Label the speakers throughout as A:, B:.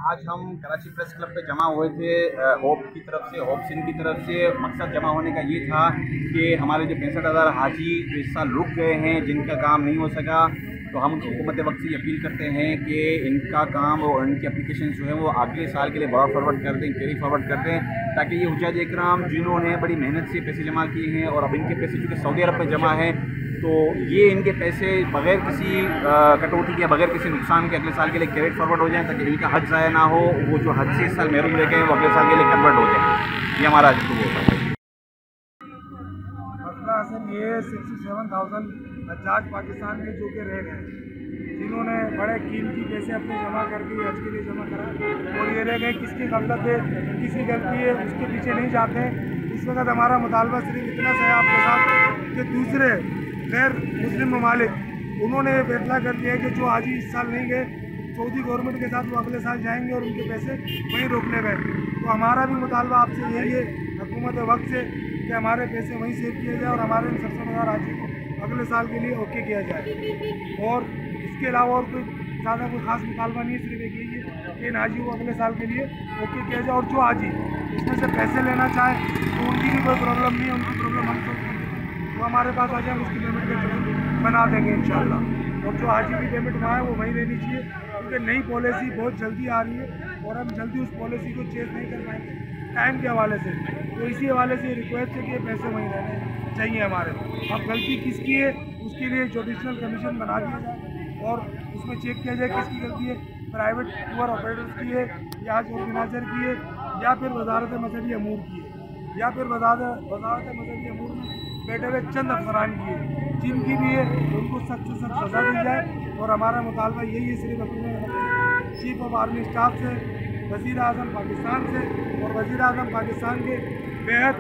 A: आज हम Karachi press club पे जमा हुए थे होप की तरफ से, होप सिंह की तरफ से। मकसद जमा होने का ये था कि हमारे जो 65,000 हाजी जो इस साल रुक गए हैं, जिनका काम नहीं हो सका, तो हम हुकूमत वक्त से अपील करते हैं कि इनका काम और इनकी एप्लीकेशन जो है वो अगले साल के लिए बहुत फॉरवर्ड कर दें, कैरी फॉरवर्ड कर दें, ताकि ये हुज्जाज इकराम जिन्होंने बड़ी मेहनत से पैसे जमा किए हैं और अब इनके पैसे चूँकि सऊदी अरब में जमा हैं, तो ये इनके पैसे बगैर किसी कटौती के, बगैर किसी नुकसान के अगले साल के लिए कैरेट फॉरवर्ड हो जाएं, ताकि इनका हज ज़ाया ना हो। वो जो हज से इस साल महरूम रह गए हैं वो अगले साल के लिए कन्वर्ट हो जाए। ये हमारा आज
B: मसला असल ये 67,000 हज्जाज पाकिस्तान के जो कि रह गए, जिन्होंने बड़े कीमती पैसे अपने जमा करके हज के लिए जमा करा और ये रह गए, किसकी गलत है, किसकी गलती है, उसके पीछे नहीं जाते हैं। इस वक्त हमारा मुतालबा सिर्फ इतना सा है आपके साथ कि दूसरे गैर मुस्लिम ममालिक उन्होंने फैसला कर दिया कि जो हाजी इस साल नहीं गए सऊदी गवर्नमेंट के साथ वो अगले साल जाएंगे और उनके पैसे वहीं रोकने गए। तो हमारा भी मुतालबा आपसे यही है हुकूमत वक्त से कि हमारे पैसे वहीं सेव किए जाए और हमारे इन 67,000 हाजी को अगले साल के लिए ओके किया जाए। और इसके अलावा और कोई ज़्यादा कोई ख़ास मुतालबा नहीं है, सिर्फ एक यही है कि इन हाजी को अगले साल के लिए ओके किया जाए। और जो हाजी इसमें से पैसे लेना चाहें तो उनकी भी कोई प्रॉब्लम नहीं है, उनकी प्रॉब्लम हम सोच वो हमारे पास आ जाए, हम उसकी पेमेंट के जरूर बना देंगे इंशाल्लाह। और जो हाजी की पेमेंट वहाँ है वो वहीं रहनी चाहिए, क्योंकि नई पॉलिसी बहुत जल्दी आ रही है और हम जल्दी उस पॉलिसी को चेंज नहीं कर पाएंगे टाइम के हवाले से। तो इसी हवाले से रिक्वेस्ट है कि पैसे वहीं रहने चाहिए हमारे। अब गलती किसकी है उसके लिए जुडिशल कमीशन बना दिया जाए और उसमें चेक किया जाए किसकी गलती है, प्राइवेट टूर ऑपरेटर्स की है या हज ऑर्गेनाइजर की है या फिर वजारत मजहबी अमूर की है या फिर वजारत मजहबी अमूर में बैठे हुए चंद अफसरान की है। जिनकी भी है उनको सख्त से सख्त सज़ा दी जाए। और हमारा मुतालबा यही है सिर्फ अपने चीफ ऑफ आर्मी स्टाफ से, वज़ीर आज़म पाकिस्तान से, और वज़ीर आज़म पाकिस्तान के बेहद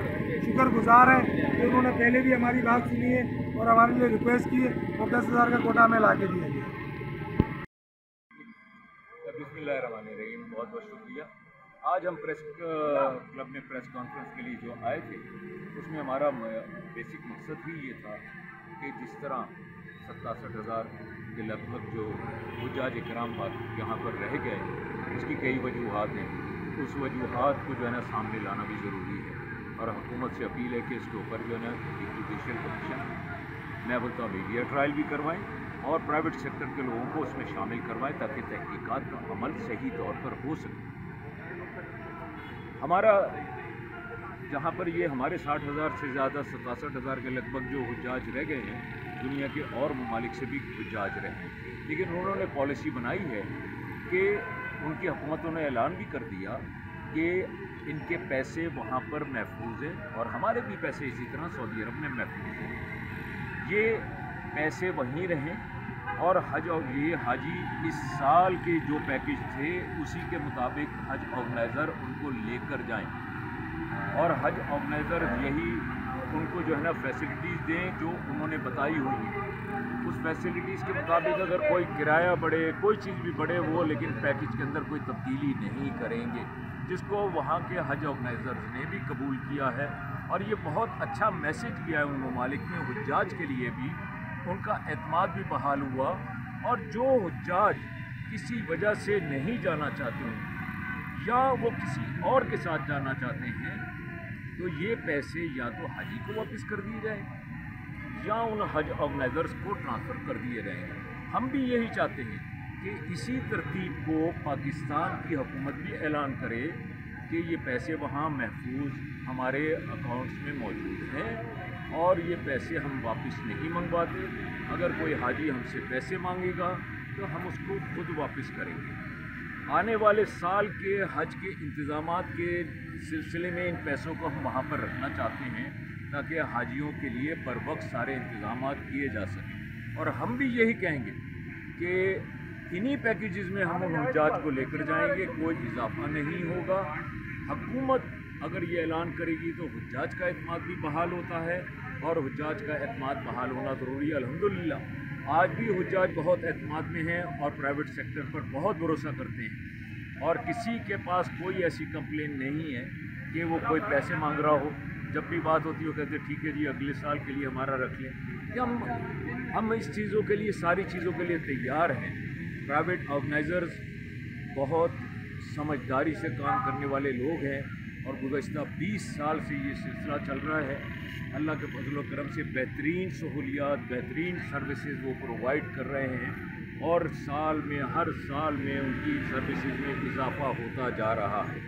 B: शुक्रगुजार हैं कि उन्होंने पहले भी हमारी बात सुनी है और हमारे लिए रिक्वेस्ट की है और 10,000 का कोटा में ला के दिया गया।
C: बिस्मिल्लाहिर्रहमानिर्रहीम, बहुत बहुत शुक्रिया। आज हम प्रेस क्लब में प्रेस कॉन्फ्रेंस के लिए जो आए थे, उसमें हमारा बेसिक मकसद ही ये था कि जिस तरह 67,000 के लगभग जो हुज्जाज इकराम यहाँ पर रह गए, उसकी कई वजूहात हैं। उस वजूहात को जो है ना सामने लाना भी ज़रूरी है और हुकूमत से अपील है कि इसके ऊपर जो है ना एक जुडिशल कमीशन, मैं बोलता हूँ मीडिया ट्रायल भी करवाएं और प्राइवेट सेक्टर के लोगों को उसमें शामिल करवाएं, ताकि तहकीकात का अमल सही तौर पर हो सके। हमारा जहाँ पर ये हमारे 60,000 से ज़्यादा 67,000 के लगभग जो हुज्जाज रह गए हैं, दुनिया के और ममालिक से भी हुज्जाज रहे हैं, लेकिन उन्होंने पॉलिसी बनाई है कि उनकी हुकूमतों ने ऐलान भी कर दिया कि इनके पैसे वहाँ पर महफूज हैं और हमारे भी पैसे इसी तरह सऊदी अरब में महफूज हैं। ये पैसे वहीं रहें और हज और ये हाजी इस साल के जो पैकेज थे उसी के मुताबिक हज ऑर्गेनाइज़र उनको लेकर जाएं और हज ऑर्गेनाइज़र यही उनको जो है ना फैसिलिटीज़ दें जो उन्होंने बताई हुई है। उस फैसिलिटीज़ के मुताबिक अगर कोई किराया बढ़े, कोई चीज़ भी बढ़े, वो लेकिन पैकेज के अंदर कोई तब्दीली नहीं करेंगे, जिसको वहाँ के हज ऑर्गेनाइज़र्स ने भी कबूल किया है। और ये बहुत अच्छा मैसेज किया है उन ममालिक ने, हुज्जाज के लिए भी उनका एतमाद भी बहाल हुआ। और जो हुज्जाज किसी वजह से नहीं जाना चाहते हैं या वो किसी और के साथ जाना चाहते हैं, तो ये पैसे या तो हाजी को वापस कर दिए जाए या उन हज ऑर्गेनाइज़र्स को ट्रांसफ़र कर दिए जाएँ। हम भी यही चाहते हैं कि इसी तरतीब को पाकिस्तान की हुकूमत भी ऐलान करे कि ये पैसे वहाँ महफूज हमारे अकाउंट्स में मौजूद हैं और ये पैसे हम वापस नहीं मंगवाते। अगर कोई हाजी हमसे पैसे मांगेगा तो हम उसको खुद वापस करेंगे। आने वाले साल के हज के इंतज़ामात के सिलसिले में इन पैसों को हम वहाँ पर रखना चाहते हैं ताकि हाजियों के लिए बर वक्त सारे इंतज़ामात किए जा सकें। और हम भी यही कहेंगे कि इन्हीं पैकेजेस में हम हुज्जाज को लेकर जाएंगे, कोई इजाफा नहीं होगा। हुकूमत अगर ये ऐलान करेगी तो हुज्जाज का एतमाद भी बहाल होता है और हुज्जाज का एतमाद बहाल होना ज़रूरी है। अल्हम्दुलिल्लाह आज भी हुज्जाज बहुत एतमाद में हैं और प्राइवेट सेक्टर पर बहुत भरोसा करते हैं और किसी के पास कोई ऐसी कंप्लेन नहीं है कि वो कोई पैसे मांग रहा हो। जब भी बात होती है वो कहते ठीक है जी अगले साल के लिए हमारा रख लें। कि हम इस चीज़ों के लिए, सारी चीज़ों के लिए तैयार हैं। प्राइवेट ऑर्गेनाइज़र्स बहुत समझदारी से काम करने वाले लोग हैं और गुज़श्ता 20 साल से ये सिलसिला चल रहा है। अल्लाह के फजल व करम से बेहतरीन सहूलियात, बेहतरीन सर्विसेज वो प्रोवाइड कर रहे हैं और हर साल में उनकी सर्विसेज में इजाफ़ा होता जा रहा है।